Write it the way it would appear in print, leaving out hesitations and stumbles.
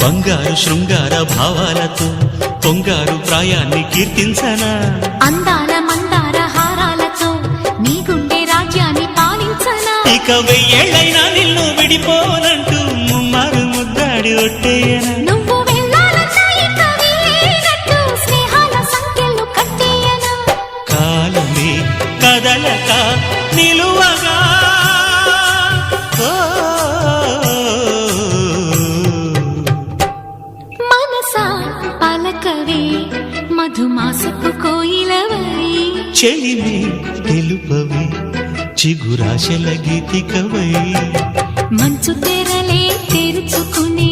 బంగారు శృంగార భావాలతో పొంగారు ప్రాయాన్ని కీర్తించనా అందాల మందార హారాలతో నీ గుండె రాజ్యాన్ని పాలించనా ఇక వెయ్యేళ్ళైనా నిన్ను విడిపోనంటూ ముమ్మారు ముద్దాడి ఒట్టేయనా నువ్వు వెళ్ళాలన్నా ఇక వీలేనట్టు స్నేహాల సంఖ్యలు కట్టేయనా కాలమే కదలక నిలువగా మనసా పలకవే మధుమాసపు కోయిలవై చెలిమి తెలుపవి చిగురాశల గీతికవై మంచు తెరలే తెరుచుకుని